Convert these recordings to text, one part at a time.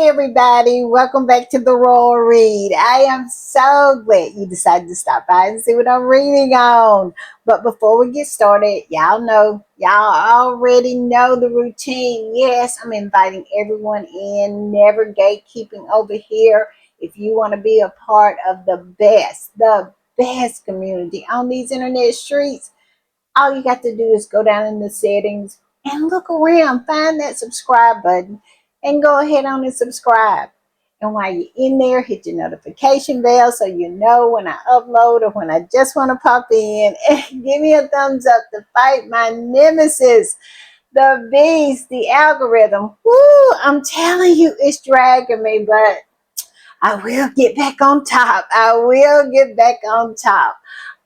Hi everybody, welcome back to the Royal Read. I am so glad you decided to stop by and see what I'm reading on. But before we get started, y'all already know the routine. Yes, I'm inviting everyone in, never gatekeeping over here. If you want to be a part of the best community on these internet streets, all you got to do is go down in the settings and look around, find that subscribe button, and go ahead on and subscribe. And while you're in there, hit your notification bell so you know when I upload or when I just want to pop in. And give me a thumbs up to fight my nemesis, the beast, the algorithm. Woo, I'm telling you, it's dragging me, but I will get back on top. I will get back on top.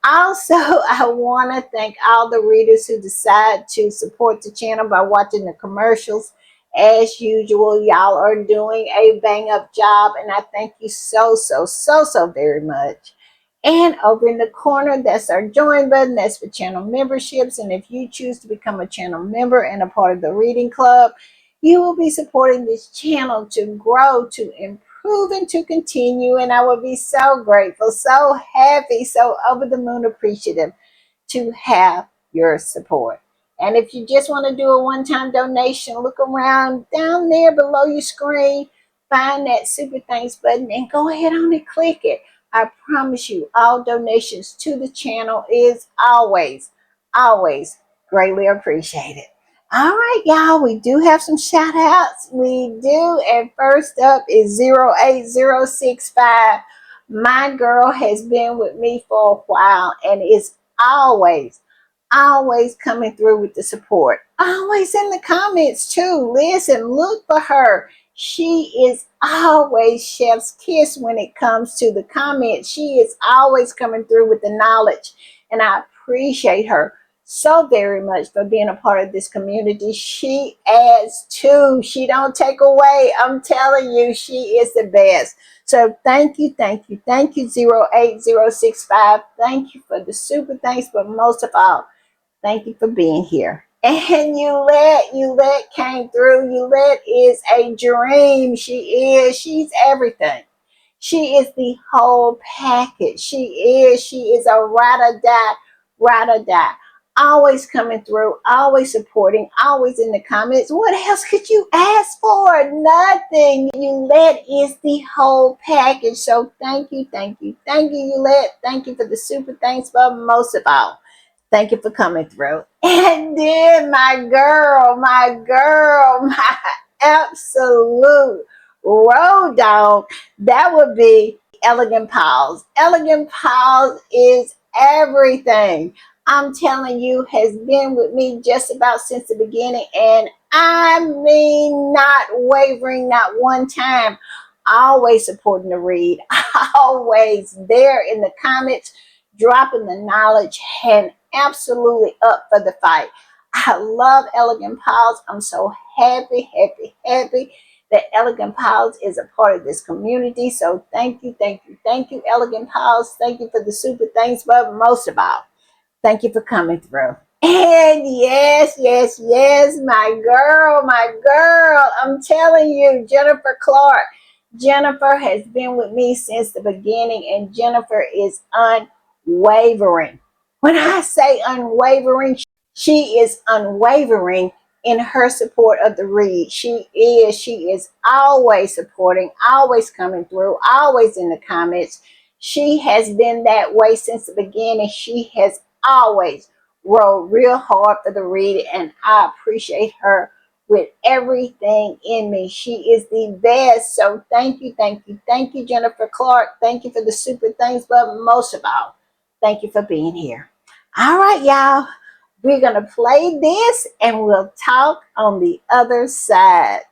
Also, I want to thank all the readers who decide to support the channel by watching the commercials. As usual, y'all are doing a bang up job, and I thank you so very much. And over in the corner, that's our join button. That's for channel memberships. And if you choose to become a channel member and a part of the reading club, you will be supporting this channel to grow, to improve, and to continue. And I will be so grateful, so happy, so over the moon appreciative to have your support. And if you just want to do a one-time donation, look around down there below your screen, find that super thanks button and go ahead on and click it. I promise you, all donations to the channel is always greatly appreciated. All right, y'all, we do have some shout outs. We do. And first up is 08065. My girl has been with me for a while and is always coming through with the support. Always in the comments too. Listen, look for her. She is always chef's kiss when it comes to the comments. She is always coming through with the knowledge, and I appreciate her so very much for being a part of this community. She adds to, she don't take away. I'm telling you, she is the best. So thank you 08065. Thank you for the super thanks, but most of all, thank you for being here. And Yulette came through. Yulette is a dream. She's everything. She is the whole package. She is a ride or die. Always coming through, always supporting, always in the comments. What else could you ask for? Nothing. Yulette is the whole package. So thank you, Yulette. Thank you for the super thanks, but most of all, thank you for coming through. And then my girl, my absolute road dog, that would be Elegant Pals. Elegant Pals is everything. I'm telling you, has been with me just about since the beginning. And I mean, not wavering, not one time. Always supporting the read. Always there in the comments, dropping the knowledge, and absolutely up for the fight. I love Elegant Pals. I'm so happy that Elegant Pals is a part of this community. So thank you, Elegant Pals. Thank you for the super thanks, but most of all, thank you for coming through. And yes, my girl, I'm telling you, Jennifer Clark. Jennifer has been with me since the beginning, and Jennifer is unwavering. When I say unwavering, she is unwavering in her support of the read. She is always supporting, always coming through, always in the comments. She has been that way since the beginning. She has always rode real hard for the read, and I appreciate her with everything in me. She is the best. So thank you, Jennifer Clark. Thank you for the super things, but most of all, thank you for being here. All right, y'all, we're gonna play this and we'll talk on the other side.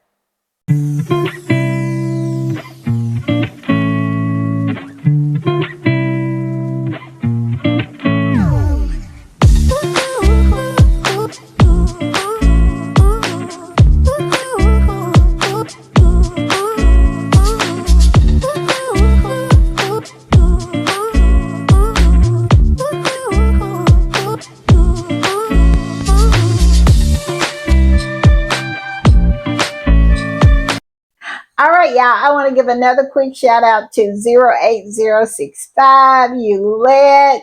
right, y'all. I want to give another quick shout out to 08065, Ulette,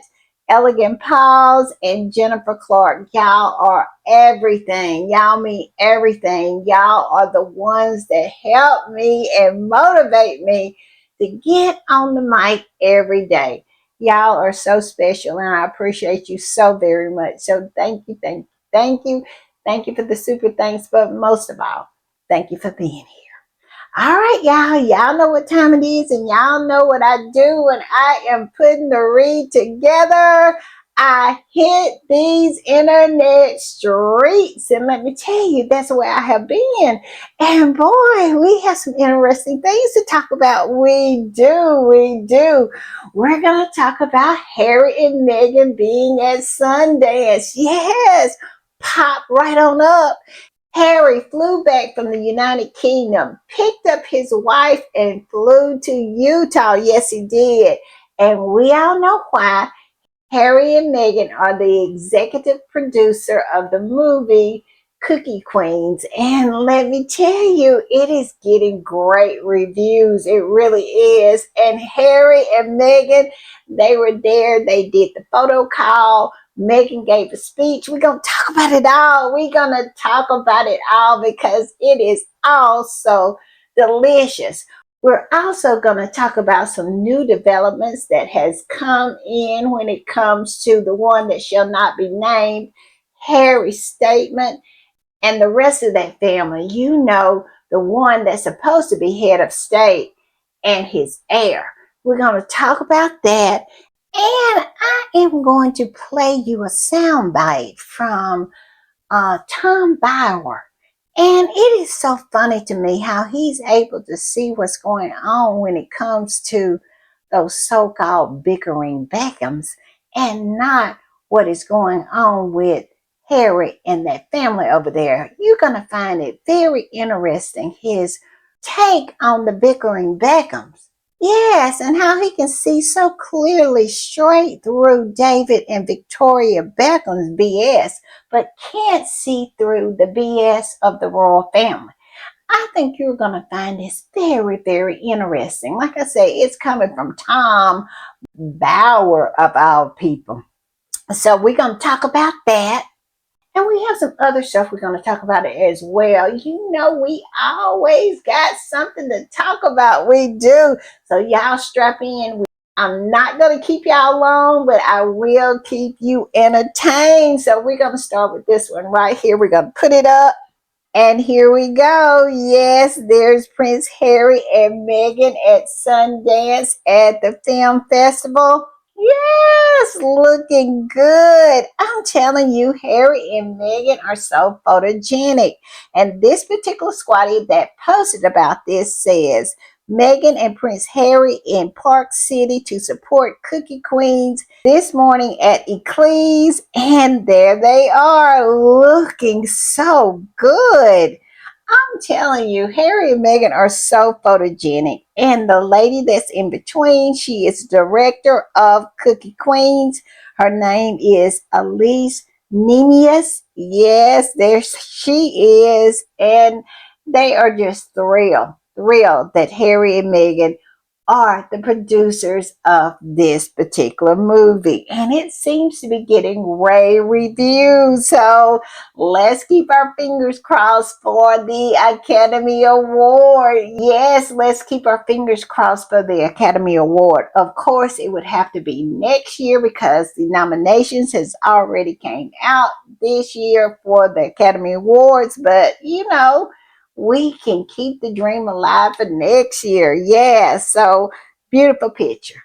Elegant Paws, and Jennifer Clark. Y'all are everything. Y'all mean everything. Y'all are the ones that help me and motivate me to get on the mic every day. Y'all are so special, and I appreciate you so very much. So thank you, thank you, thank you. Thank you for the super thanks, but most of all, thank you for being here. All right, y'all. Y'all know what time it is, and y'all know what I do when I am putting the read together. I hit these internet streets, and let me tell you, that's where I have been. And boy, we have some interesting things to talk about. We do, we do. We're going to talk about Harry and Meghan being at Sundance. Yes, pop right on up. Harry flew back from the United Kingdom, picked up his wife, and flew to Utah. Yes, he did. And we all know why. Harry and Meghan are the executive producer of the movie Cookie Queens. And let me tell you, it is getting great reviews. It really is. And Harry and Meghan, they were there. They did the photo call. Meghan gave a speech. We're going to talk about it all. We're going to talk about it all because it is all so delicious. We're also going to talk about some new developments that has come in when it comes to the one that shall not be named, Harry's statement, and the rest of that family. You know, the one that's supposed to be head of state and his heir. We're going to talk about that. And I am going to play you a soundbite from Tom Bauer. And it is so funny to me how he's able to see what's going on when it comes to those so-called bickering Beckhams and not what is going on with Harry and that family over there. You're going to find it very interesting, his take on the bickering Beckhams. Yes, and how he can see so clearly straight through David and Victoria Beckham's BS, but can't see through the BS of the royal family. I think you're going to find this very, very interesting. Like I say, it's coming from Tom Bauer of all people. So we're going to talk about that. And we have some other stuff we're going to talk about it as well. You know, we always got something to talk about. We do. So y'all strap in. I'm not going to keep y'all long, but I will keep you entertained. So we're going to start with this one right here. We're going to put it up. And here we go. Yes, there's Prince Harry and Meghan at Sundance at the film festival. Yes, looking good. I'm telling you, Harry and Meghan are so photogenic. And this particular squatty that posted about this says, Meghan and Prince Harry in Park City to support Cookie Queens this morning at Eccles, and there they are, looking so good. I'm telling you, Harry and Meghan are so photogenic. And the lady that's in between, she is director of Cookie Queens. Her name is Elise Nemius. Yes, there she is. And they are just thrilled that Harry and Meghan are the producers of this particular movie. And it seems to be getting rave reviews. So let's keep our fingers crossed for the Academy Award. Yes, let's keep our fingers crossed for the Academy Award. Of course, it would have to be next year because the nominations has already came out this year for the Academy Awards. But, you know, we can keep the dream alive for next year. Yeah, so beautiful picture.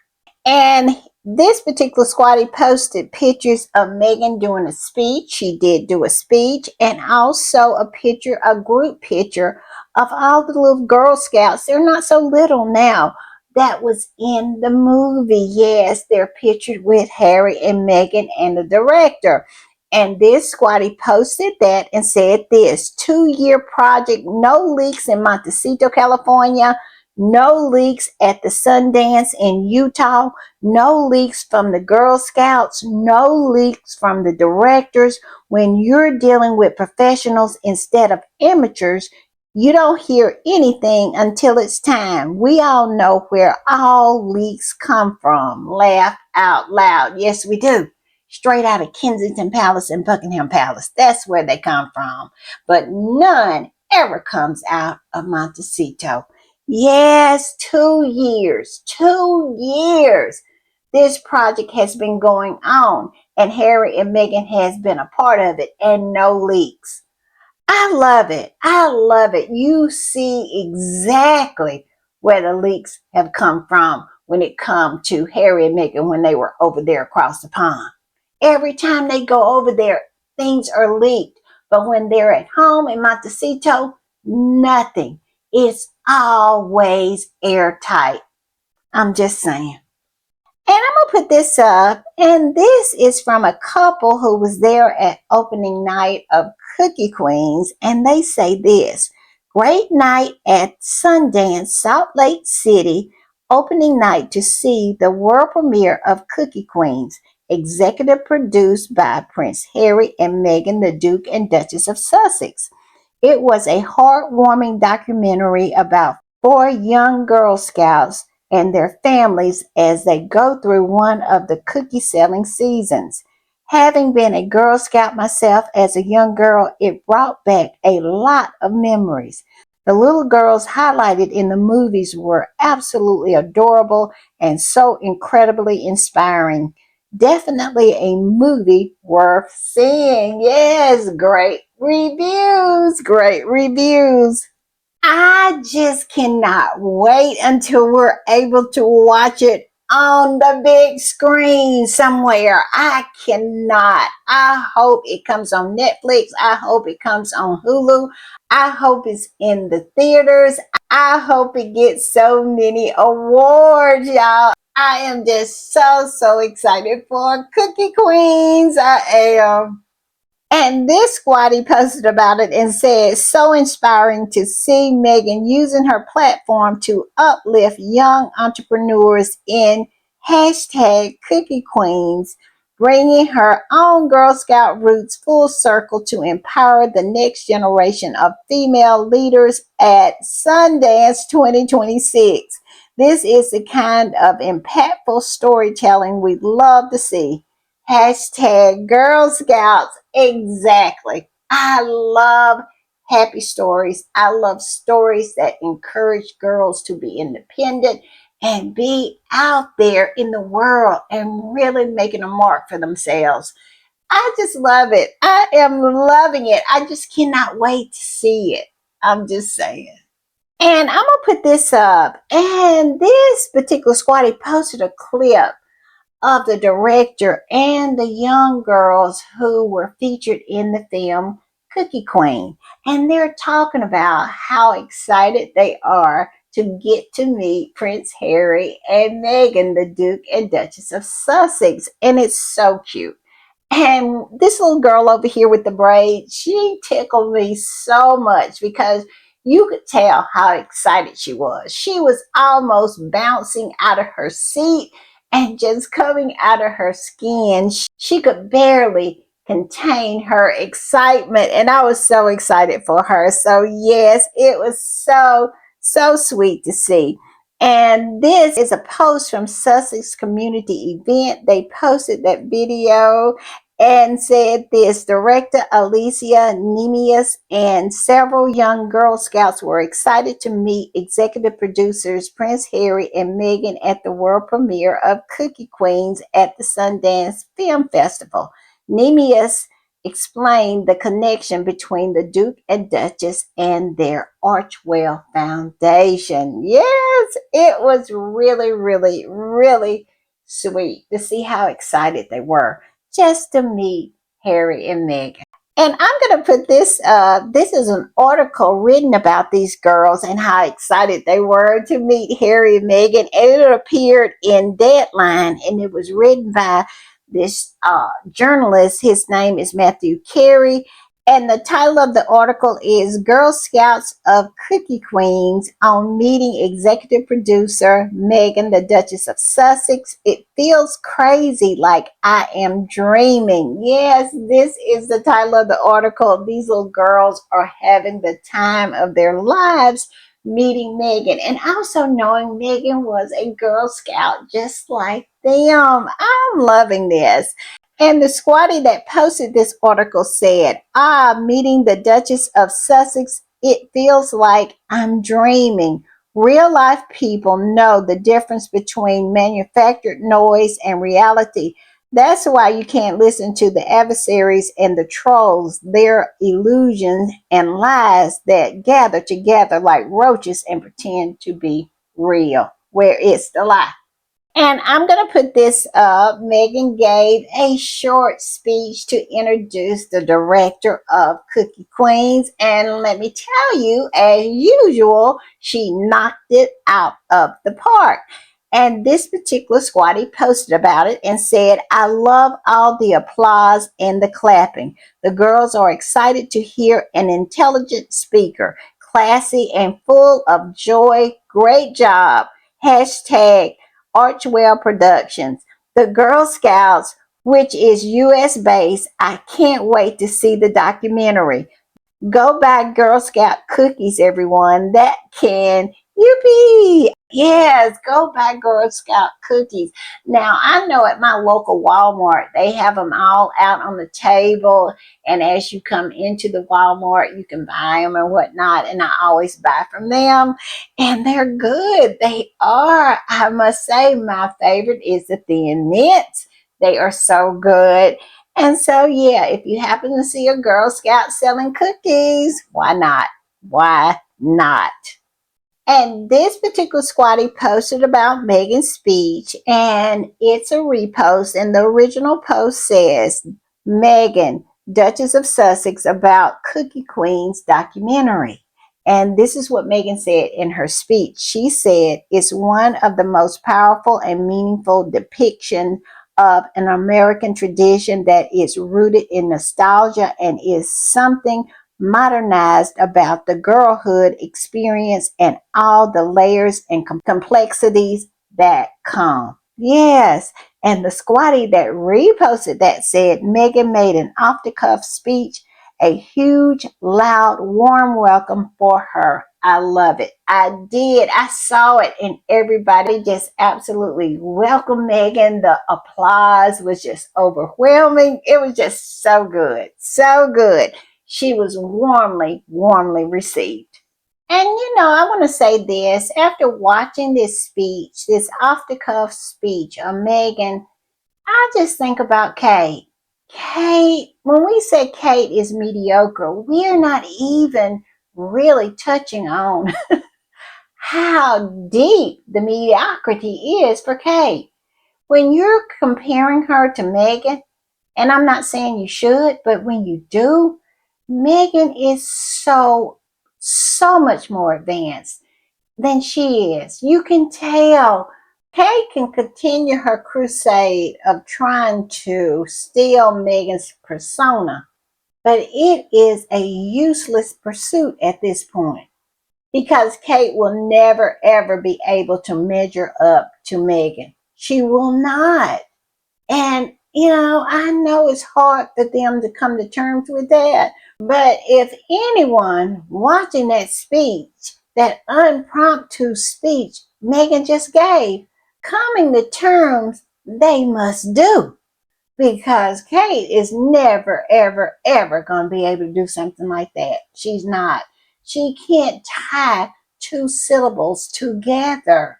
And this particular squatty posted pictures of Meghan doing a speech. She did do a speech, and also a picture, a group picture of all the little Girl Scouts. They're not so little now. That was in the movie. Yes, they're pictured with Harry and Meghan and the director. And this squatty posted that and said this: 2-year project, no leaks in Montecito, California, no leaks at the Sundance in Utah, no leaks from the Girl Scouts, no leaks from the directors. When you're dealing with professionals instead of amateurs, You don't hear anything until it's time. We all know where all leaks come from. Laugh out loud. Yes, we do. Straight out of Kensington Palace and Buckingham Palace. That's where they come from. But none ever comes out of Montecito. Yes, 2 years. 2 years. This project has been going on, and Harry and Meghan has been a part of it, and no leaks. I love it. I love it. You see exactly where the leaks have come from when it comes to Harry and Meghan when they were over there across the pond. Every time they go over there, things are leaked. But when they're at home in Montecito, nothing. It's always airtight. I'm just saying. And I'm going to put this up. And this is from a couple who was there at opening night of Cookie Queens. And they say this: great night at Sundance, Salt Lake City, opening night to see the world premiere of Cookie Queens, executive produced by Prince Harry and Meghan, the Duke and Duchess of Sussex. It was a heartwarming documentary about four young Girl Scouts and their families as they go through one of the cookie selling seasons. Having been a Girl Scout myself as a young girl, it brought back a lot of memories. The little girls highlighted in the movies were absolutely adorable and so incredibly inspiring. Definitely a movie worth seeing. Yes, great reviews, great reviews. I just cannot wait until we're able to watch it on the big screen somewhere. I cannot. I hope it comes on Netflix. I hope it comes on Hulu. I hope it's in the theaters. I hope it gets so many awards, y'all. I am just so excited for Cookie Queens. I am. And this squatty posted about it and said, so inspiring to see Meghan using her platform to uplift young entrepreneurs in hashtag Cookie Queens, bringing her own Girl Scout roots full circle to empower the next generation of female leaders at Sundance 2026. This is the kind of impactful storytelling we love to see. Hashtag Girl Scouts. Exactly. I love happy stories. I love stories that encourage girls to be independent and be out there in the world and really making a mark for themselves. I just love it. I am loving it. I just cannot wait to see it. I'm just saying. And I'm going to put this up. And this particular squatty posted a clip of the director and the young girls who were featured in the film Cookie Queen. And they're talking about how excited they are to get to meet Prince Harry and Meghan, the Duke and Duchess of Sussex. And it's so cute. And this little girl over here with the braids, she tickled me so much because you could tell how excited she was. She was almost bouncing out of her seat and just coming out of her skin. She could barely contain her excitement, and I was so excited for her. So yes, it was so sweet to see. And this is a post from Sussex Community Event. They posted that video and said this: director Alicia Nemius and several young Girl Scouts were excited to meet executive producers Prince Harry and Meghan at the world premiere of Cookie Queens at the Sundance Film Festival. Nemius explained the connection between the Duke and Duchess and their Archwell Foundation. Yes, it was really sweet to see how excited they were just to meet Harry and Meghan. And I'm going to put this, this is an article written about these girls and how excited they were to meet Harry and Meghan. And it appeared in Deadline, and it was written by this journalist. His name is Matthew Carey. And the title of the article is Girl Scouts of Cookie Queens on Meeting Executive Producer Meghan, the Duchess of Sussex. It feels crazy, like I am dreaming. Yes, this is the title of the article. These little girls are having the time of their lives meeting Meghan, and also knowing Meghan was a Girl Scout just like them. I'm loving this. And the squatty that posted this article said, meeting the Duchess of Sussex, it feels like I'm dreaming. Real life people know the difference between manufactured noise and reality. That's why you can't listen to the adversaries and the trolls, their illusions and lies that gather together like roaches and pretend to be real. Where is the lie? And I'm going to put this up. Meghan gave a short speech to introduce the director of Cookie Queens. And let me tell you, as usual, she knocked it out of the park. And this particular squatty posted about it and said, I love all the applause and the clapping. The girls are excited to hear an intelligent speaker, classy and full of joy. Great job. Hashtag Archwell Productions. The Girl Scouts, which is US based. I can't wait to see the documentary. Go buy Girl Scout cookies, everyone. That can, yippee! Yes, go buy Girl Scout cookies. Now, I know at my local Walmart, they have them all out on the table. And as you come into the Walmart, you can buy them and whatnot. And I always buy from them. And they're good. They are. I must say, my favorite is the Thin Mints. They are so good. And so, yeah, if you happen to see a Girl Scout selling cookies, why not? Why not? And this particular squatty posted about Meghan's speech, and it's a repost. And the original post says, Meghan, Duchess of Sussex, about Cookie Queen's documentary. And this is what Meghan said in her speech. She said, it's one of the most powerful and meaningful depiction of an American tradition that is rooted in nostalgia and is something modernized about the girlhood experience and all the layers and complexities that come. Yes. And the squatty that reposted that said Meghan made an off the cuff speech, a huge, loud, warm welcome for her. I love it. I did. I saw it, and everybody just absolutely welcomed Meghan. The applause was just overwhelming. It was just so good. So good. She was warmly, warmly received. And I want to say this after watching this speech, this off the cuff speech of Meghan, I just think about Kate. Kate, when we say Kate is mediocre, we're not even really touching on how deep the mediocrity is for Kate. When you're comparing her to Meghan, and I'm not saying you should, but when you do, Meghan is so much more advanced than she is. You can tell. Kate can continue her crusade of trying to steal Meghan's persona, but it is a useless pursuit at this point because Kate will never ever be able to measure up to Meghan. She will not. And, I know it's hard for them to come to terms with that. But if anyone watching that speech, that impromptu speech Meghan just gave, coming to terms, they must do. Because Kate is never, ever, ever going to be able to do something like that. She's not. She can't tie two syllables together.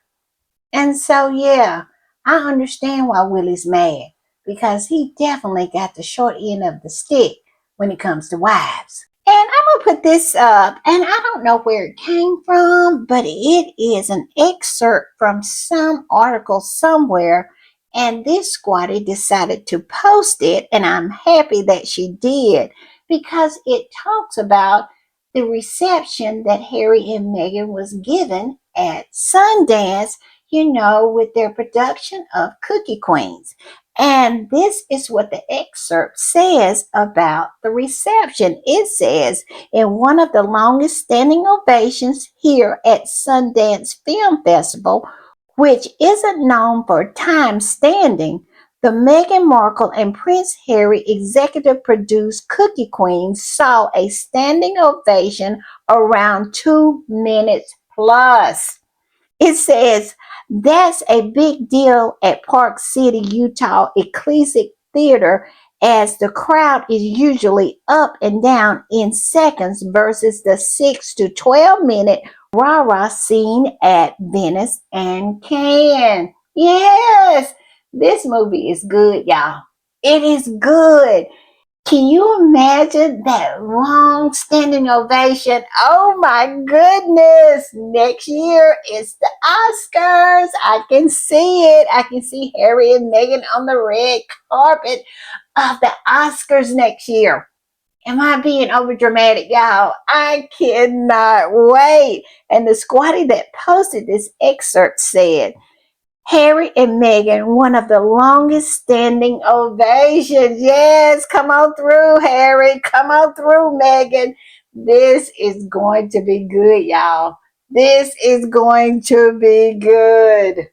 And so, yeah, I understand why Willie's mad because he definitely got the short end of the stick when it comes to wives. And I'm going to put this up, and I don't know where it came from, but it is an excerpt from some article somewhere. And this squatty decided to post it, and I'm happy that she did because it talks about the reception that Harry and Meghan was given at Sundance, with their production of Cookie Queens. And this is what the excerpt says about the reception. It says, in one of the longest standing ovations here at Sundance Film Festival, which isn't known for time standing, the Meghan Markle and Prince Harry executive produced Cookie Queen saw a standing ovation around 2 minutes plus. It says that's a big deal at Park City, Utah Ecclesiastic Theater, as the crowd is usually up and down in seconds versus the 6 to 12 minute rah-rah scene at Venice and Cannes. Yes, this movie is good, y'all. It is good. Can you imagine that long standing ovation? Oh my goodness. Next year is the Oscars. I can see it. I can see Harry and Meghan on the red carpet of the Oscars next year. Am I being over dramatic, y'all? I cannot wait. And the squatty that posted this excerpt said, Harry and Meghan, one of the longest standing ovations. Yes, come on through, Harry. Come on through, Meghan. This is going to be good, y'all. This is going to be good.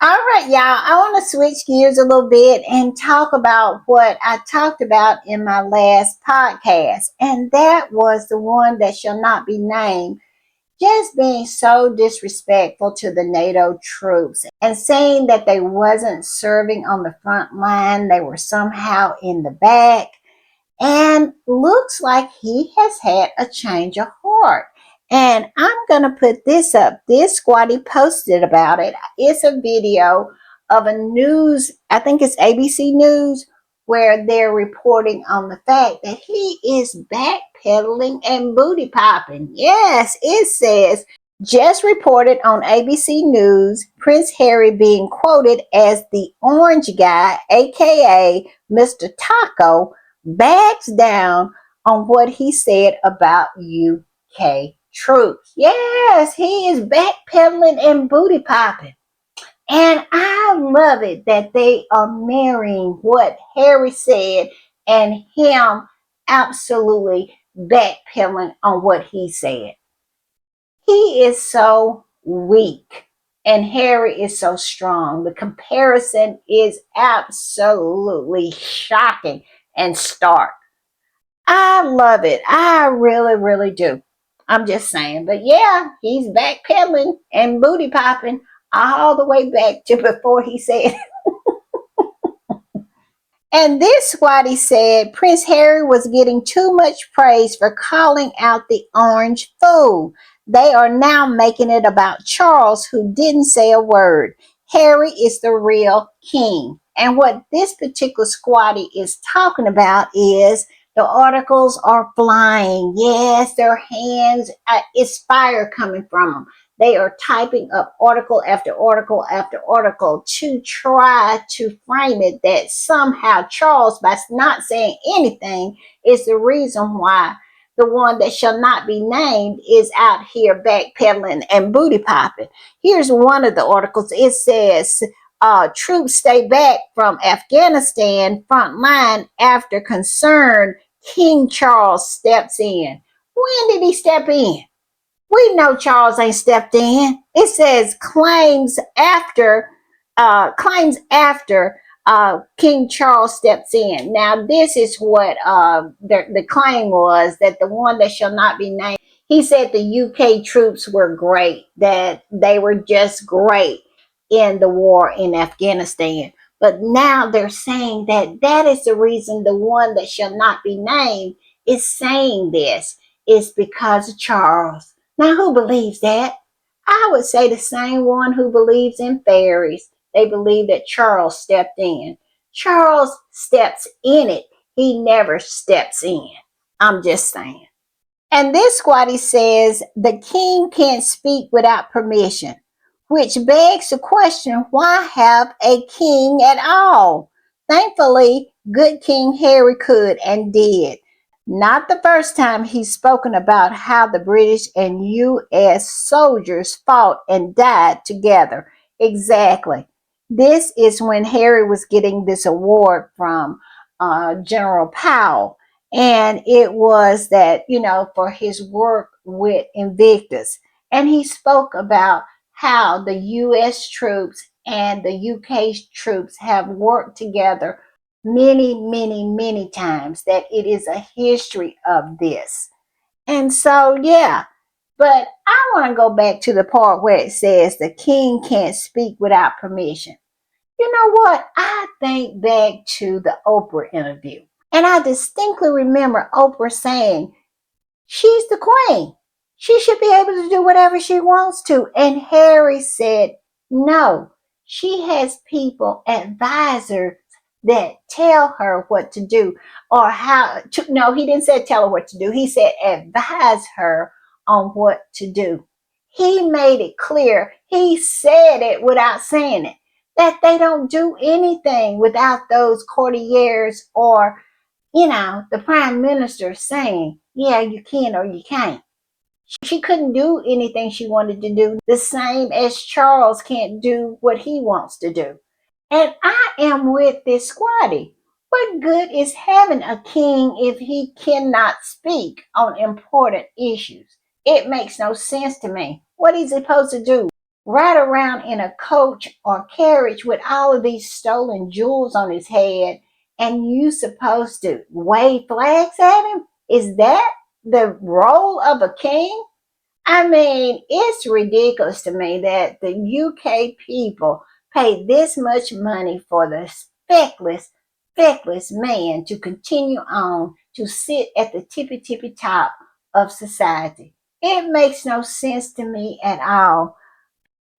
All right, y'all. I want to switch gears a little bit and talk about what I talked about in my last podcast. And that was the one that shall not be named, just being so disrespectful to the NATO troops and saying that they wasn't serving on the front line, they were somehow in the back. And looks like he has had a change of heart. And I'm going to put this up. This squatty posted about it. It's a video of a news, I think it's ABC News, where they're reporting on the fact that he is backpedaling and booty popping. Yes, it says, just reported on ABC News, Prince Harry being quoted as the orange guy, aka Mr. Taco, backs down on what he said about UK troops. Yes, he is backpedaling and booty popping. And I love it that they are marrying what Harry said and him absolutely backpedaling on what he said. He is so weak and Harry is so strong. The comparison is absolutely shocking and stark. I love it. I really, really do. I'm just saying. But yeah, he's backpedaling and booty popping all the way back to before he said. And this what he said, Prince Harry was getting too much praise for calling out the orange fool. They are now making it about Charles, who didn't say a word. Harry is the real king. And what this particular squatty is talking about is the articles are flying. Yes, their hands, it's fire coming from them. They are typing up article after article after article to try to frame it that somehow Charles, by not saying anything, is the reason why the one that shall not be named is out here backpedaling and booty popping. Here's one of the articles. It says, troops stay back from Afghanistan front line after concerned King Charles steps in. When did he step in? We know Charles ain't stepped in. It says claims after King Charles steps in. Now this is what the claim was, that the one that shall not be named. He said the UK troops were great, that they were just great in the war in Afghanistan. But now they're saying that that is the reason the one that shall not be named is saying this. It's because of Charles. Now, who believes that? I would say the same one who believes in fairies. They believe that Charles stepped in. Charles steps in it. He never steps in. I'm just saying. And this squatty says the king can't speak without permission, which begs the question, why have a king at all? Thankfully, good King Harry could and did. Not the first time he's spoken about how the British and U.S. soldiers fought and died together. Exactly. This is when Harry was getting this award from General Powell. And it was that, for his work with Invictus. And he spoke about how the US troops and the UK troops have worked together many, many, many times, that it is a history of this. And so, yeah, but I want to go back to the part where it says the king can't speak without permission. You know what? I think back to the Oprah interview, and I distinctly remember Oprah saying, she's the queen. She should be able to do whatever she wants to. And Harry said, no, she has people, advisors that tell her what to do or how to. No, he didn't say tell her what to do. He said advise her on what to do. He made it clear. He said it without saying it, that they don't do anything without those courtiers or the prime minister saying, yeah, you can or you can't. She couldn't do anything she wanted to do, the same as Charles can't do what he wants to do. And I am with this squatty. What good is having a king if he cannot speak on important issues? It makes no sense to me. What is he supposed to do? Ride around in a coach or carriage with all of these stolen jewels on his head, and you supposed to wave flags at him? Is that the role of a king? I mean, it's ridiculous to me that the UK people pay this much money for the feckless man to continue on to sit at the tippy top of society. It makes no sense to me at all.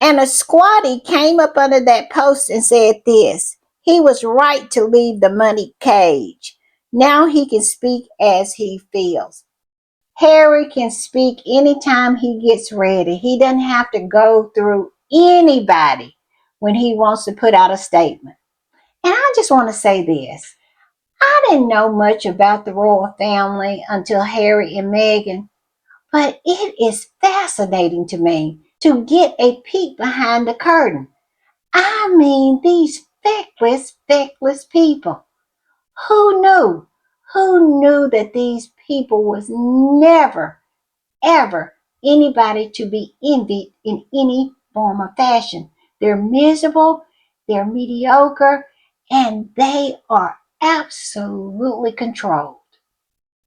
And a squatty came up under that post and said this: he was right to leave the money cage. Now he can speak as he feels. Harry can speak anytime he gets ready. He doesn't have to go through anybody when he wants to put out a statement. And I just want to say this. I didn't know much about the royal family until Harry and Meghan, but it is fascinating to me to get a peek behind the curtain. I mean, these feckless people. Who knew? Who knew that these people was never ever anybody to be envied in any form or fashion? They're miserable, they're mediocre, and they are absolutely controlled.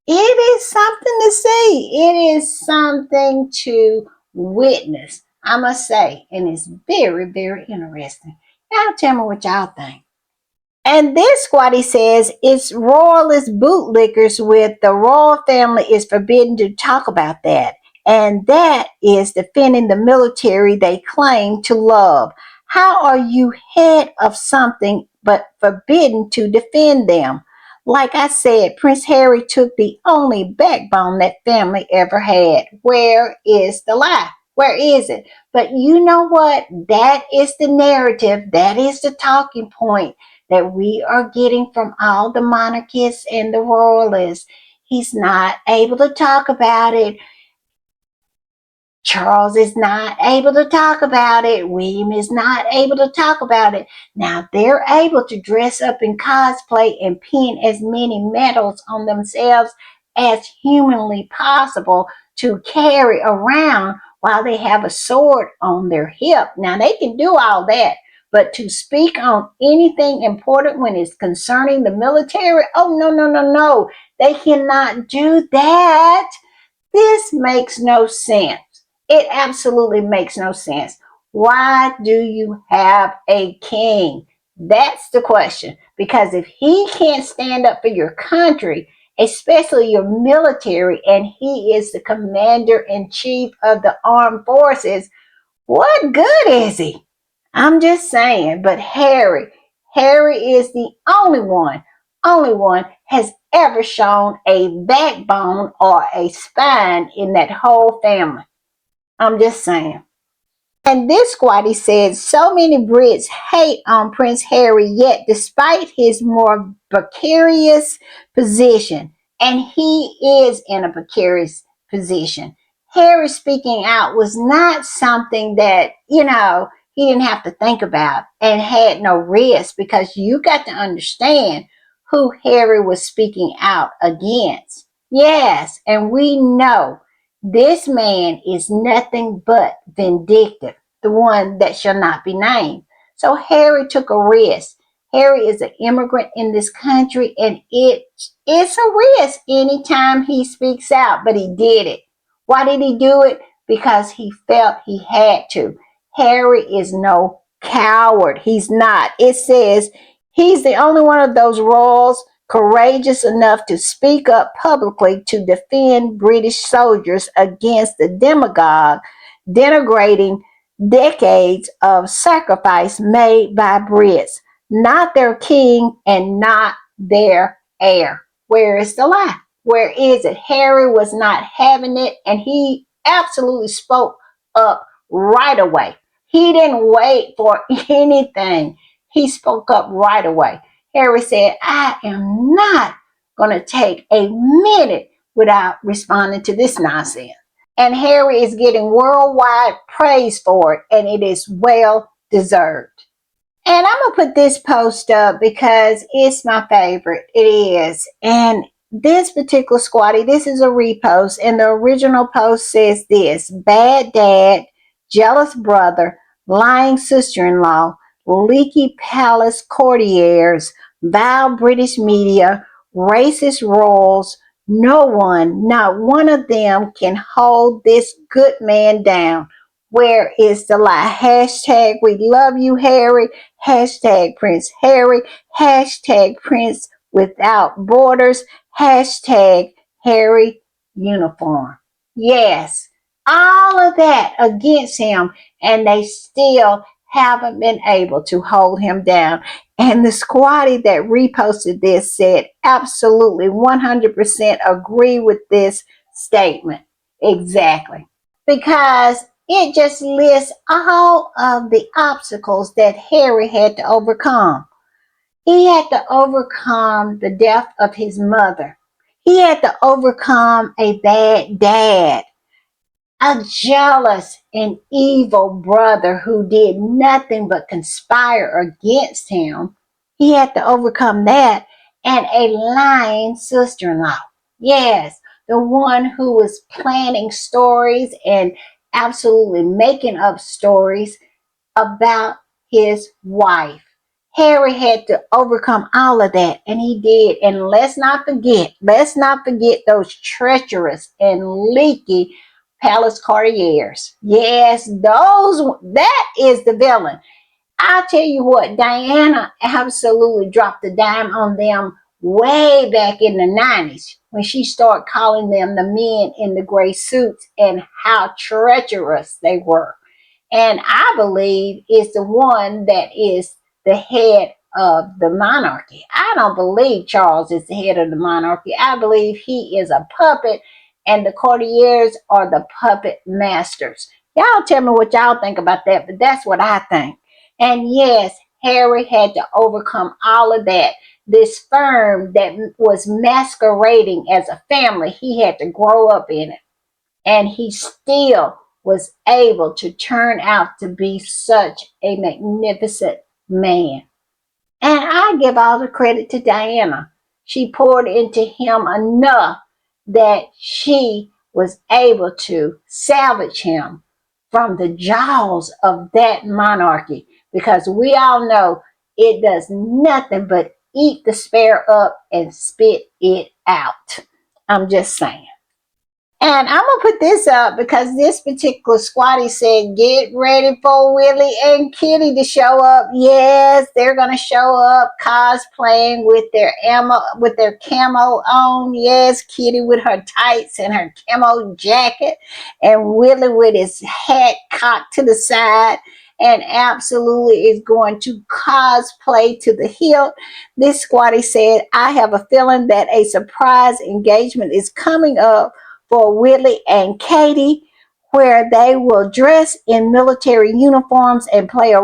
It is something to see. It is something to witness, I must say, and it's very, very interesting. Y'all tell me what y'all think. And this squatty says it's royalist bootlickers with the royal family is forbidden to talk about that. And that is defending the military they claim to love. How are you head of something but forbidden to defend them? Like I said, Prince Harry took the only backbone that family ever had. Where is the lie? Where is it? But you know what? That is the narrative. That is the talking point that we are getting from all the monarchists and the royalists. He's not able to talk about it. Charles is not able to talk about it. William is not able to talk about it. Now they're able to dress up in cosplay and pin as many medals on themselves as humanly possible to carry around while they have a sword on their hip. Now they can do all that, but to speak on anything important when it's concerning the military, oh no, no, no, no. They cannot do that. This makes no sense. It absolutely makes no sense. Why do you have a king? That's the question. Because if he can't stand up for your country, especially your military, and he is the commander in chief of the armed forces, what good is he? I'm just saying. But Harry is the only one has ever shown a backbone or a spine in that whole family. I'm just saying. And this squatty said so many Brits hate on Prince Harry, yet despite his more precarious position, and he is in a precarious position, Harry speaking out was not something that, he didn't have to think about and had no risk, because you got to understand who Harry was speaking out against. Yes, and we know this man is nothing but vindictive, the one that shall not be named. So Harry took a risk. Harry is an immigrant in this country, and it's a risk anytime he speaks out, but he did it. Why did he do it? Because he felt he had to. Harry is no coward. He's not. It says he's the only one of those royals courageous enough to speak up publicly to defend British soldiers against the demagogue denigrating decades of sacrifice made by Brits, not their king and not their heir. Where is the lie? Where is it? Harry was not having it, and he absolutely spoke up right away. He didn't wait for anything. He spoke up right away. Harry said, I am not going to take a minute without responding to this nonsense. And Harry is getting worldwide praise for it, and it is well deserved. And I'm going to put this post up because it's my favorite. It is. And this particular squatty, this is a repost. And the original post says this: bad dad, jealous brother, lying sister-in-law, leaky palace courtiers, vile British media, racist royals. No one, not one of them can hold this good man down. Where is the lie? Hashtag we love you, Harry. Hashtag Prince Harry, hashtag Prince Without Borders, hashtag Harry Uniform. Yes, all of that against him, and they still haven't been able to hold him down. And the squatty that reposted this said absolutely 100% agree with this statement. Exactly. Because it just lists all of the obstacles that Harry had to overcome. He had to overcome the death of his mother. He had to overcome a bad dad, a jealous and evil brother who did nothing but conspire against him. He had to overcome that, and a lying sister-in-law. Yes, the one who was planning stories and absolutely making up stories about his wife. Harry had to overcome all of that, and he did. And let's not forget those treacherous and leaky palace courtiers. Yes, that is the villain. I'll tell you what, Diana absolutely dropped the dime on them way back in the 90s when she started calling them the men in the gray suits and how treacherous they were. And I believe is the one that is the head of the monarchy. I don't believe Charles is the head of the monarchy. I believe he is a puppet, and the courtiers are the puppet masters. Y'all tell me what y'all think about that, but that's what I think. And yes, Harry had to overcome all of that. This firm that was masquerading as a family, he had to grow up in it. And he still was able to turn out to be such a magnificent man. And I give all the credit to Diana. She poured into him enough that she was able to salvage him from the jaws of that monarchy, because we all know it does nothing but eat the spare up and spit it out. I'm just saying. And I'm going to put this up because this particular squatty said, get ready for Willie and Kitty to show up. Yes, they're going to show up cosplaying with their camo on. Yes, Kitty with her tights and her camo jacket, and Willie with his hat cocked to the side, and absolutely is going to cosplay to the hilt. This squatty said, I have a feeling that a surprise engagement is coming up for Willie and Katie, where they will dress in military uniforms and play the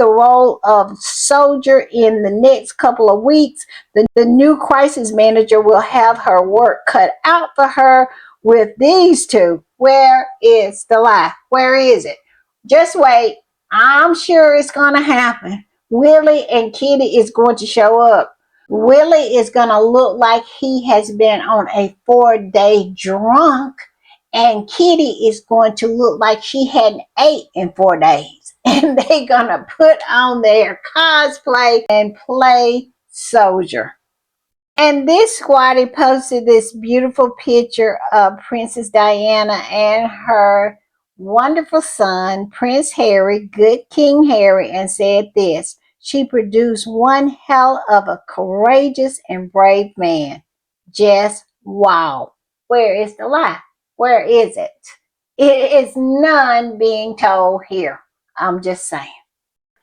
role of soldier in the next couple of weeks. The new crisis manager will have her work cut out for her with these two. Where is the lie? Where is it? Just wait. I'm sure it's going to happen. Willie and Kitty is going to show up. Willie is going to look like he has been on a 4-day drunk, and Kitty is going to look like she hadn't ate in 4 days. And they're going to put on their cosplay and play soldier. And this squatty posted this beautiful picture of Princess Diana and her wonderful son, Prince Harry, good King Harry, and said this: she produced one hell of a courageous and brave man. Just wow. Where is the lie? Where is it? It is none being told here. I'm just saying.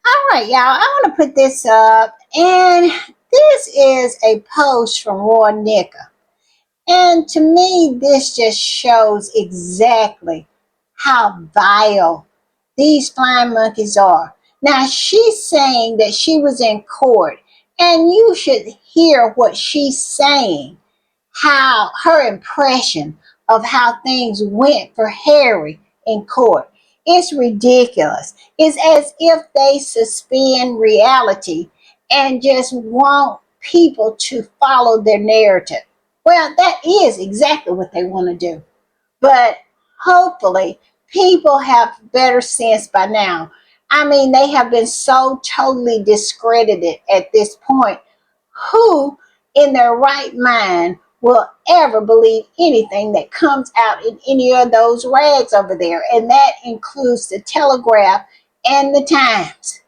All right, y'all, I want to put this up, and this is a post from Roy Nicker. And to me, this just shows exactly how vile these flying monkeys are. Now, she's saying that she was in court, and you should hear what she's saying, how her impression of how things went for Harry in court. It's ridiculous. It's as if they suspend reality and just want people to follow their narrative. Well, that is exactly what they want to do. But hopefully, people have better sense by now. I mean, they have been so totally discredited at this point. Who in their right mind will ever believe anything that comes out in any of those rags over there? And that includes the Telegraph and the Times.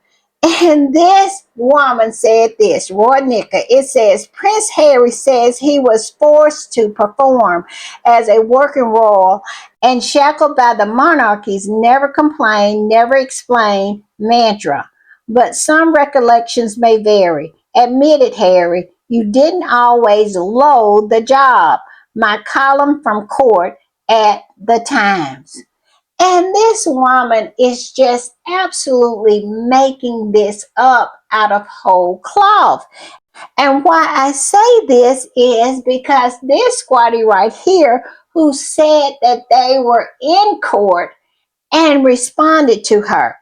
And this woman said this, Roy Nicker. It says, Prince Harry says he was forced to perform as a working royal and shackled by the monarchy's never complain, never explain mantra. But some recollections may vary. Admit it, Harry, you didn't always load the job. My column from court at the Times. And this woman is just absolutely making this up out of whole cloth. And why I say this is because this squatty right here, who said that they were in court and responded to her.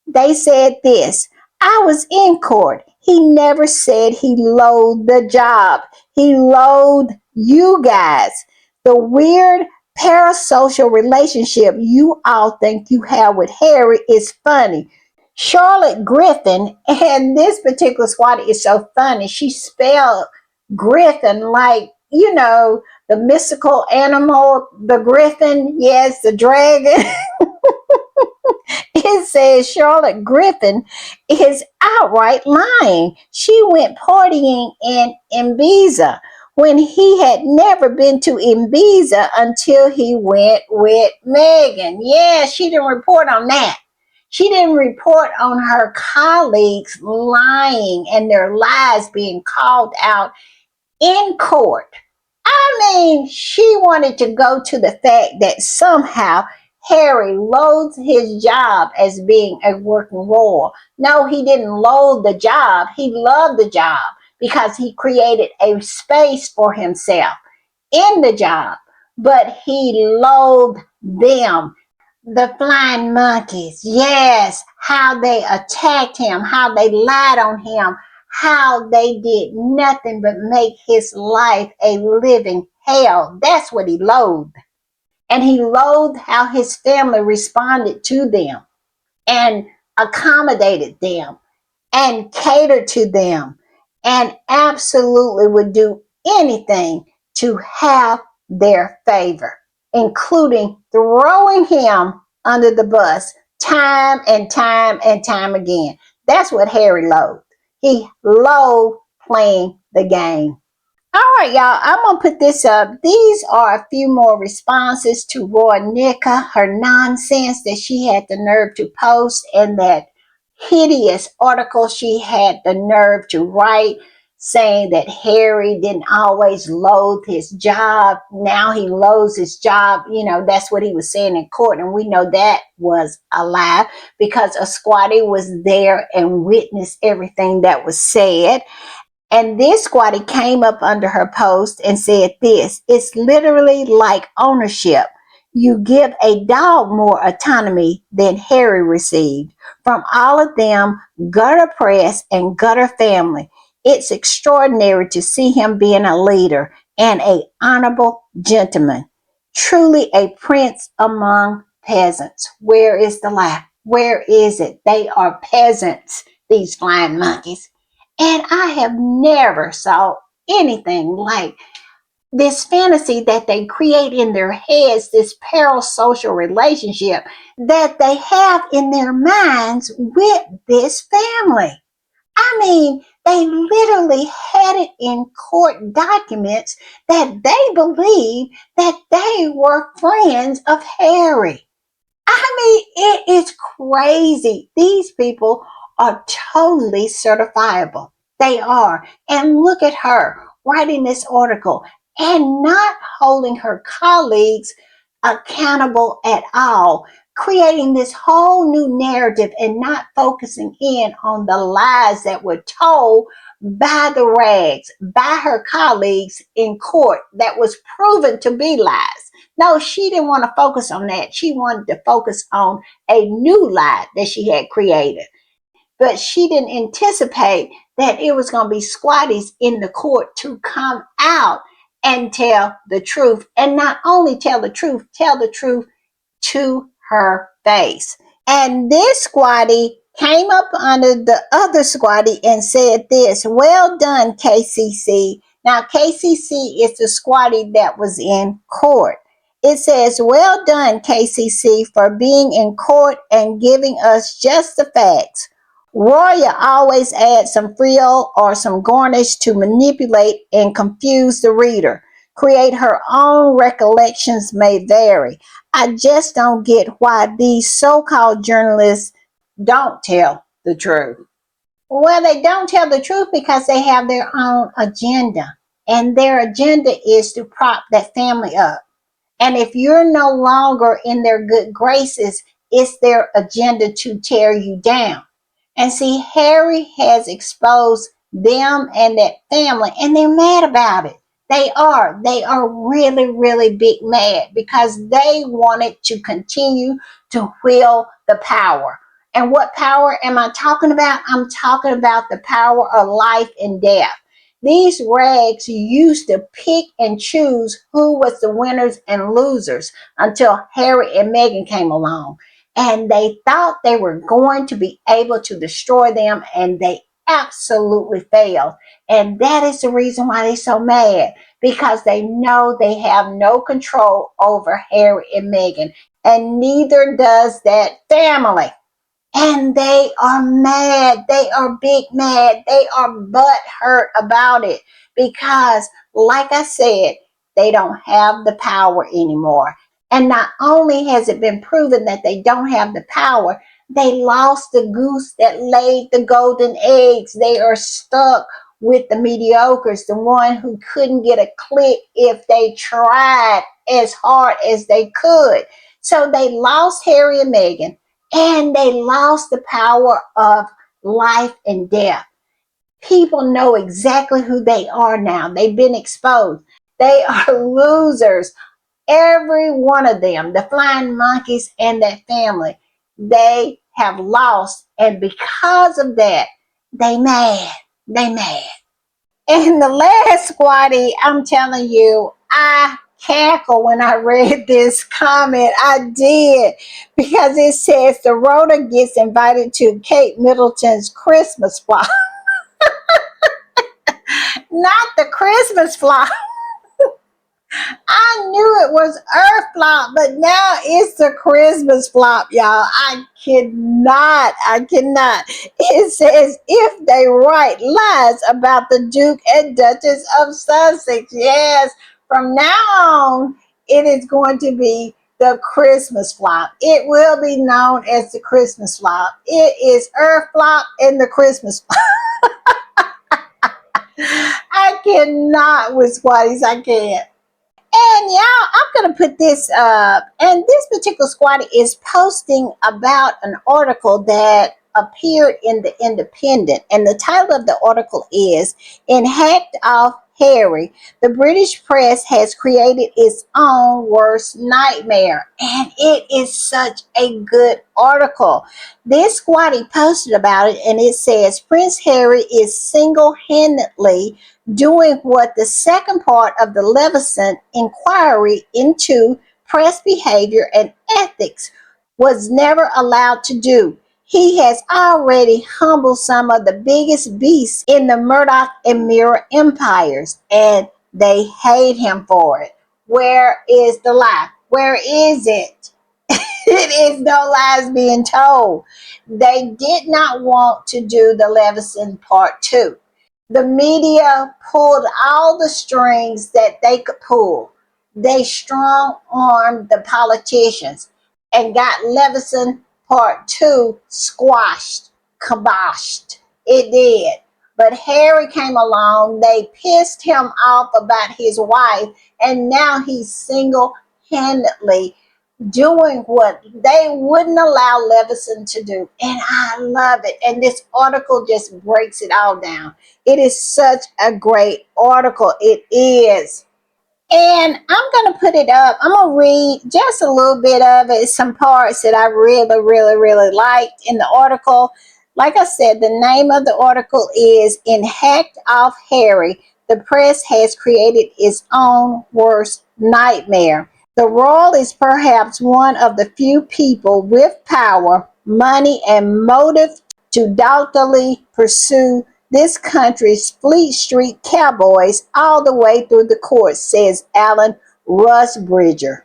They said this: I was in court. He never said he loathed the job. He loathed you guys. The weird parasocial relationship you all think you have with Harry is funny. Charlotte Griffin, and this particular squad is so funny. She spelled Griffin like, the mystical animal, the griffin. Yes, the dragon. It says Charlotte Griffin is outright lying. She went partying in Ibiza when he had never been to Ibiza until he went with Meghan. Yeah, she didn't report on that. She didn't report on her colleagues lying and their lies being called out in court. I mean, she wanted to go to the fact that somehow Harry loathes his job as being a working royal. No, he didn't loathe the job. He loved the job because he created a space for himself in the job. But he loathed them. The flying monkeys, yes, how they attacked him, how they lied on him, how they did nothing but make his life a living hell. That's what he loathed. And he loathed how his family responded to them and accommodated them and catered to them and absolutely would do anything to have their favor, including throwing him under the bus time and time and time again. That's what Harry loathed. He loathed playing the game. All right, y'all, I'm going to put this up. These are a few more responses to Roy Nicker, her nonsense that she had the nerve to post, and that hideous article she had the nerve to write saying that Harry didn't always loathe his job. Now he loathes his job. That's what he was saying in court. And we know that was a lie because a squatty was there and witnessed everything that was said. And this squatty came up under her post and said this: it's literally like ownership. You give a dog more autonomy than Harry received from all of them gutter press and gutter family. It's extraordinary to see him being a leader and a honorable gentleman, truly a prince among peasants. Where is the laugh? Where is it? They are peasants, these flying monkeys. And I have never saw anything like this fantasy that they create in their heads, this parasocial relationship that they have in their minds with this family. I mean, they literally had it in court documents that they believed that they were friends of Harry. I mean, it is crazy. These people are totally certifiable. They are. And look at her writing this article and not holding her colleagues accountable at all, creating this whole new narrative and not focusing in on the lies that were told by the rags, by her colleagues in court that was proven to be lies. No, she didn't want to focus on that. She wanted to focus on a new lie that she had created. But she didn't anticipate that it was going to be squatties in the court to come out and tell the truth. And not only tell the truth to her face. And this squatty came up under the other squatty and said this, well done, KCC. Now, KCC is the squatty that was in court. It says, well done, KCC, for being in court and giving us just the facts. Roya always adds some frill or some garnish to manipulate and confuse the reader. Create her own recollections may vary. I just don't get why these so-called journalists don't tell the truth. Well, they don't tell the truth because they have their own agenda. And their agenda is to prop that family up. And if you're no longer in their good graces, it's their agenda to tear you down. And see, Harry has exposed them and that family, and they're mad about it. They are. They are really, really big mad because they wanted to continue to wield the power. And what power am I talking about? I'm talking about the power of life and death. These rags used to pick and choose who was the winners and losers until Harry and Meghan came along. And they thought they were going to be able to destroy them, and they absolutely failed. And that is the reason why they're so mad, because they know they have no control over Harry and Meghan, and neither does that family. And they are mad. They are big mad. They are butt hurt about it because, like I said, they don't have the power anymore. And not only has it been proven that they don't have the power, they lost the goose that laid the golden eggs. They are stuck with the mediocres, the one who couldn't get a click if they tried as hard as they could. So they lost Harry and Meghan, and they lost the power of life and death. People know exactly who they are now. They've been exposed. They are losers. Every one of them, the flying monkeys and that family, they have lost. And because of that, they mad. They mad. And the last squatty, I'm telling you, I cackle when I read this comment. I did, because it says the Rhoda gets invited to Kate Middleton's Christmas flop. Not the Christmas flop. I knew it was Earth flop, but now it's the Christmas flop, y'all. I cannot. It says if they write lies about the Duke and Duchess of Sussex. Yes, from now on, it is going to be the Christmas flop. It will be known as the Christmas flop. It is Earth flop and the Christmas flop. I cannot with squatties. I can't. And y'all, I'm going to put this up. And this particular squatter is posting about an article that appeared in the Independent. And the title of the article is "In Hacked Off Harry, the British press has created its own worst nightmare. And it is such a good article. This squatty posted about it, and it says Prince Harry is single-handedly doing what the second part of the Leveson inquiry into press behavior and ethics was never allowed to do. He has already humbled some of the biggest beasts in the Murdoch and Mirror empires, and they hate him for it. Where is the lie? Where is it? It is no lies being told. They did not want to do the Leveson part two. The media pulled all the strings that they could pull. They strong armed the politicians and got Leveson Part 2 squashed, kiboshed. It did. But Harry came along, they pissed him off about his wife, and now he's single handedly doing what they wouldn't allow Leveson to do. And I love it. And this article just breaks it all down. It is such a great article. It is. And I'm going to put it up. I'm going to read just a little bit of it, some parts that I really, really, really liked in the article. Like I said, the name of the article is In Hacked Off Harry, the press has created its own worst nightmare. The royal is perhaps one of the few people with power, money, and motive to doggedly pursue this country's Fleet Street Cowboys all the way through the courts, says Alan Rusbridger.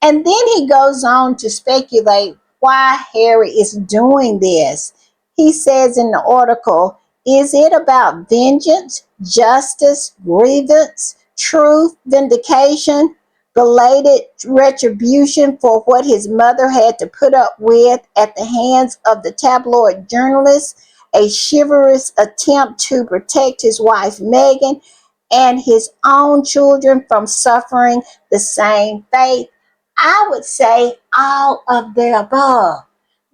And then he goes on to speculate why Harry is doing this. He says in the article, is it about vengeance, justice, grievance, truth, vindication, belated retribution for what his mother had to put up with at the hands of the tabloid journalists, a chivalrous attempt to protect his wife Meghan and his own children from suffering the same fate? I would say all of the above.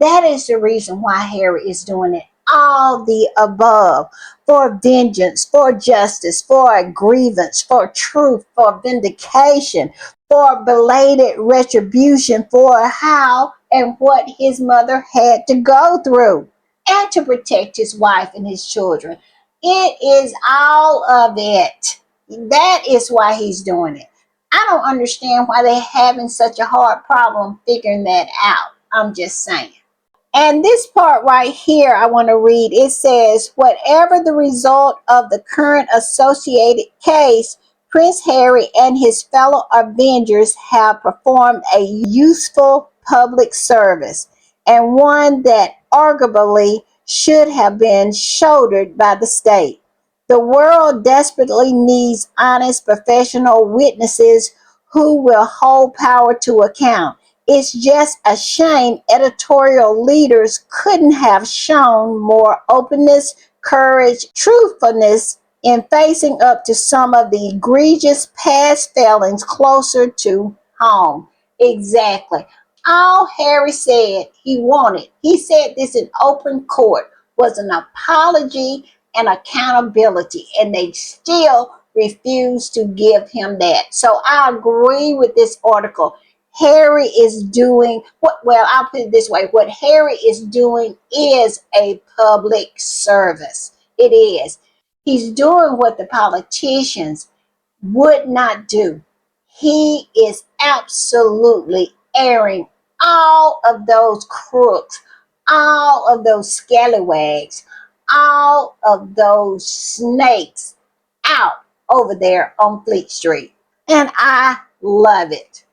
That is the reason why Harry is doing it. All the above. For vengeance, for justice, for a grievance, for truth, for vindication, for belated retribution for how and what his mother had to go through, and to protect his wife and his children. It is all of it. That is why he's doing it. I don't understand why they're having such a hard problem figuring that out. I'm just saying. And this part right here, I want to read. It says, whatever the result of the current associated case, Prince Harry and his fellow Avengers have performed a useful public service, and one that arguably should have been shouldered by the state. The world desperately needs honest professional witnesses who will hold power to account. It's just a shame editorial leaders couldn't have shown more openness, courage, truthfulness in facing up to some of the egregious past failings closer to home. Exactly. All Harry said he said this in open court, was an apology and accountability, and they still refuse to give him that. So I agree with this article. Harry is doing what, well, I'll put it this way, what Harry is doing is a public service. It is. He's doing what the politicians would not do. He is absolutely airing all of those crooks, all of those scallywags, all of those snakes out over there on Fleet Street. And I love it.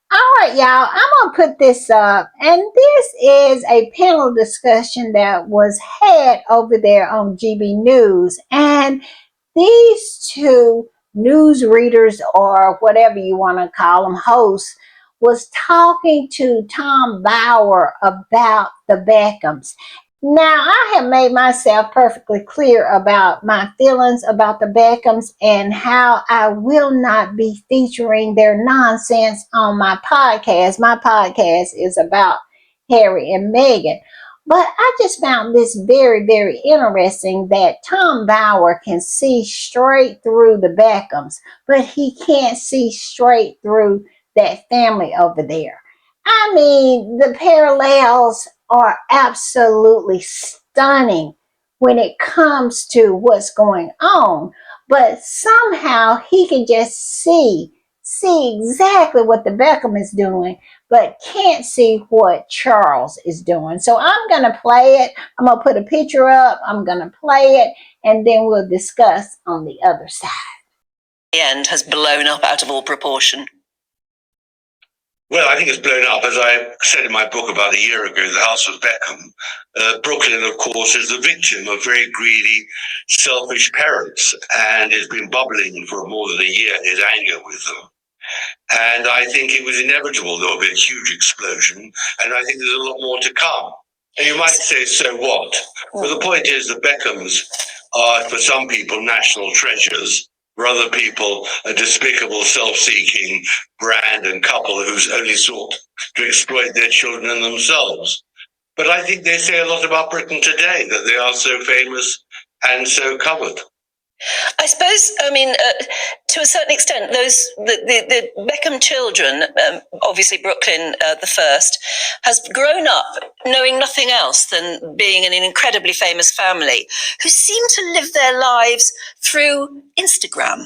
All right, y'all, I'm going to put this up. And this is a panel discussion that was had over there on GB News. And these two news readers, or whatever you want to call them, hosts, was talking to Tom Bauer about the Beckhams. Now, I have made myself perfectly clear about my feelings about the Beckhams and how I will not be featuring their nonsense on my podcast. My podcast is about Harry and Meghan. But I just found this very, very interesting that Tom Bauer can see straight through the Beckhams, but he can't see straight through that family over there. I mean, the parallels are absolutely stunning when it comes to what's going on, but somehow he can just see exactly what the Beckham is doing but can't see what Charles is doing. So I'm going to play it. I'm going to put a picture up. I'm going to play it, and then we'll discuss on the other side. The end has blown up out of all proportion. Well, I think it's blown up. As I said in my book about a year ago, The House of Beckham, Brooklyn, of course, is the victim of very greedy, selfish parents, and has been bubbling for more than a year, his anger with them. And I think it was inevitable there will be a huge explosion, and I think there's a lot more to come. And you might say, so what? But the point is the Beckhams are, for some people, national treasures. For other people, a despicable, self-seeking brand and couple who's only sought to exploit their children and themselves. But I think they say a lot about Britain today, that they are so famous and so covered. I suppose, I mean, to a certain extent, the Beckham children, obviously Brooklyn the first, has grown up knowing nothing else than being in an incredibly famous family who seem to live their lives through Instagram.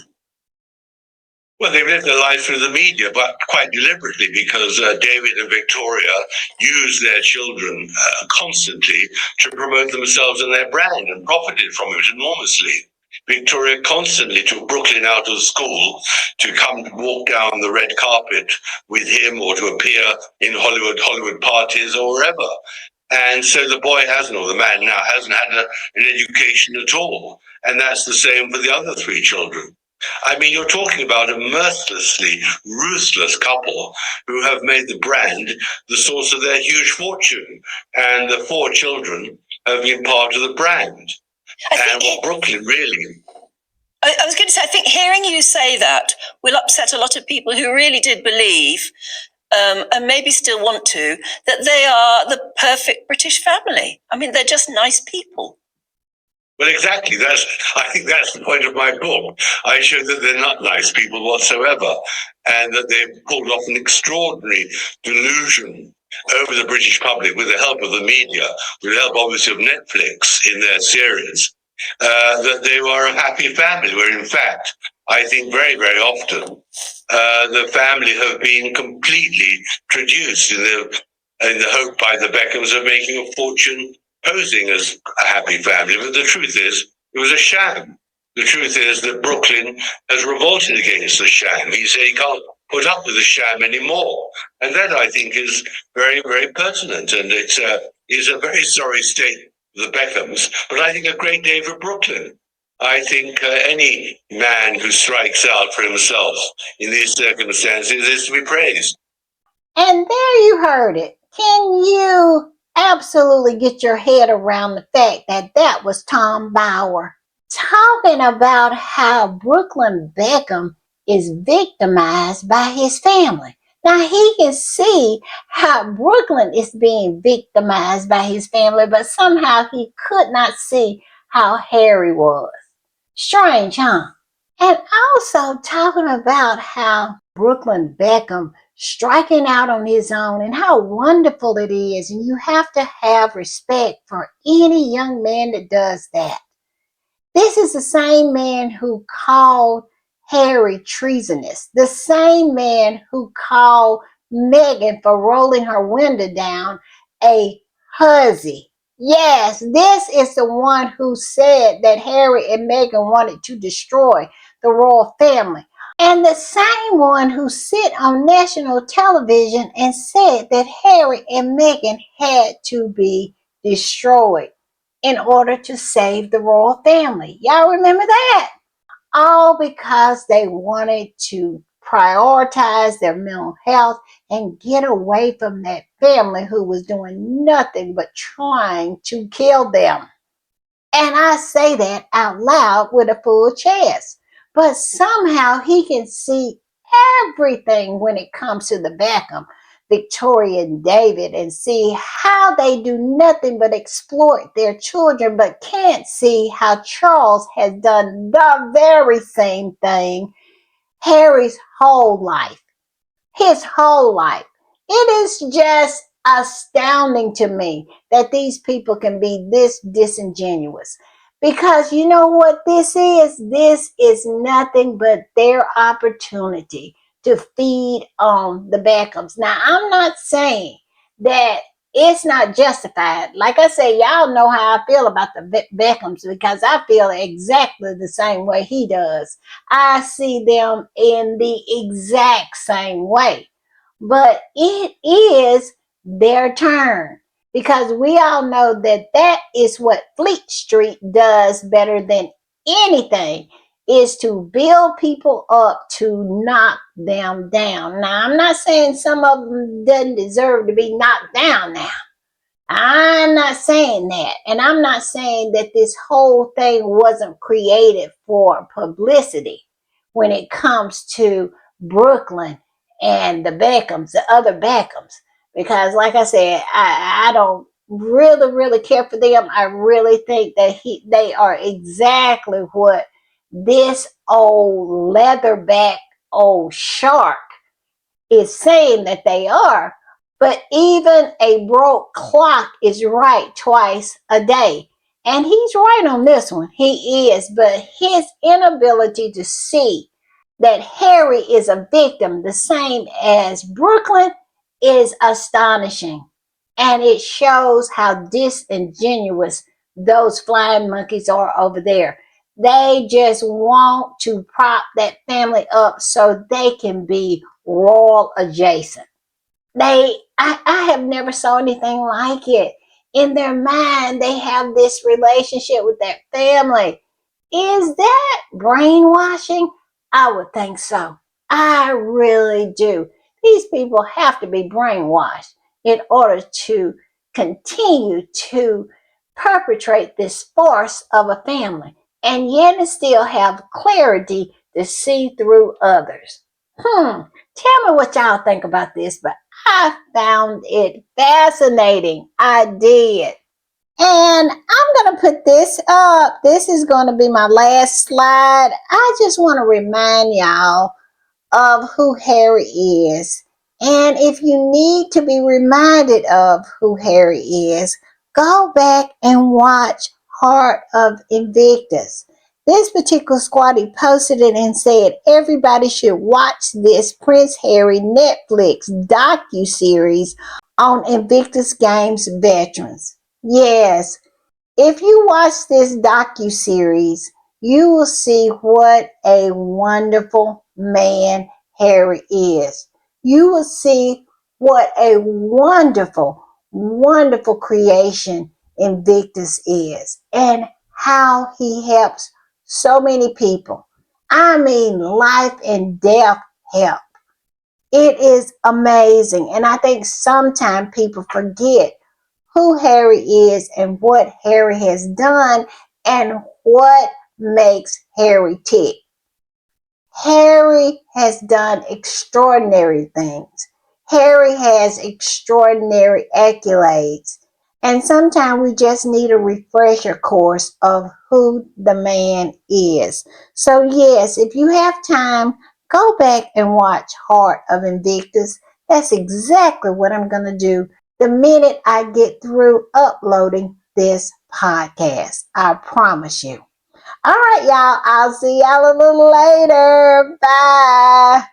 Well, they've lived their lives through the media, but quite deliberately, because David and Victoria use their children constantly to promote themselves and their brand and profited from it enormously. Victoria constantly took Brooklyn out of school to come walk down the red carpet with him or to appear in Hollywood parties or wherever. And so the boy hasn't, or the man now, hasn't had an education at all. And that's the same for the other three children. I mean, you're talking about a mercilessly ruthless couple who have made the brand the source of their huge fortune. And the four children have been part of the brand. And what Brooklyn really... I was going to say, I think hearing you say that will upset a lot of people who really did believe, and maybe still want to, that they are the perfect British family. I mean, they're just nice people. Well, exactly. I think that's the point of my book. I show that they're not nice people whatsoever, and that they've pulled off an extraordinary delusion over the British public with the help of the media, with the help, obviously, of Netflix in their series, that they were a happy family, where, in fact, I think very, very often the family have been completely traduced in the hope by the Beckhams of making a fortune posing as a happy family. But the truth is, it was a sham. The truth is that Brooklyn has revolted against the sham. He said he can't put up with the sham anymore. And that, I think, is very, very pertinent. And it's a very sorry state of the Beckhams, but I think a great day for Brooklyn. I think any man who strikes out for himself in these circumstances is to be praised. And there you heard it. Can you absolutely get your head around the fact that that was Tom Bauer talking about how Brooklyn Beckham is victimized by his family? Now he can see how Brooklyn is being victimized by his family, but somehow he could not see how Harry was. Strange, huh? And also talking about how Brooklyn Beckham striking out on his own and how wonderful it is. And you have to have respect for any young man that does that. This is the same man who called Harry treasonous, the same man who called Meghan for rolling her window down a hussy. Yes, this is the one who said that Harry and Meghan wanted to destroy the royal family. And the same one who sit on national television and said that Harry and Meghan had to be destroyed in order to save the royal family. Y'all remember that? All because they wanted to prioritize their mental health and get away from that family who was doing nothing but trying to kill them. And I say that out loud with a full chest. But somehow he can see everything when it comes to the Beckham. Victoria and David and see how they do nothing but exploit their children, but can't see how Charles has done the very same thing Harry's whole life. His whole life. It is just astounding to me that these people can be this disingenuous. Because you know what this is? This is nothing but their opportunity to feed on the Beckhams. Now, I'm not saying that it's not justified. Like I say, y'all know how I feel about the Beckhams because I feel exactly the same way he does. I see them in the exact same way. But it is their turn because we all know that that is what Fleet Street does better than anything is to build people up to knock them down. Now, I'm not saying some of them doesn't deserve to be knocked down now. I'm not saying that. And I'm not saying that this whole thing wasn't created for publicity when it comes to Brooklyn and the Beckhams, the other Beckhams. Because, like I said, I don't really care for them. I really think that they are exactly what this old leatherback old shark is saying that they are. But even a broke clock is right twice a day. And he's right on this one. He is. But his inability to see that Harry is a victim, the same as Brooklyn, is astonishing. And it shows how disingenuous those flying monkeys are over there. They just want to prop that family up so they can be royal adjacent. I have never saw anything like it. In their mind, they have this relationship with their family. Is that brainwashing? I would think so. I really do. These people have to be brainwashed in order to continue to perpetrate this farce of a family and yet still have clarity to see through others. Tell me what y'all think about this, but I found it fascinating. I did. And I'm going to put this up. This is going to be my last slide. I just want to remind y'all of who Harry is. And if you need to be reminded of who Harry is, go back and watch Heart of Invictus. This particular squatty posted it and said everybody should watch this Prince Harry Netflix docu-series on Invictus Games veterans. Yes, if you watch this docu-series, you will see what a wonderful man Harry is. You will see what a wonderful creation Invictus is and how he helps so many people. I mean, life and death help. It is amazing. And I think sometimes people forget who Harry is and what Harry has done and what makes Harry tick. Harry has done extraordinary things. Harry has extraordinary accolades. And sometimes we just need a refresher course of who the man is. So yes, if you have time, go back and watch Heart of Invictus. That's exactly what I'm going to do the minute I get through uploading this podcast. I promise you. All right, y'all. I'll see y'all a little later. Bye.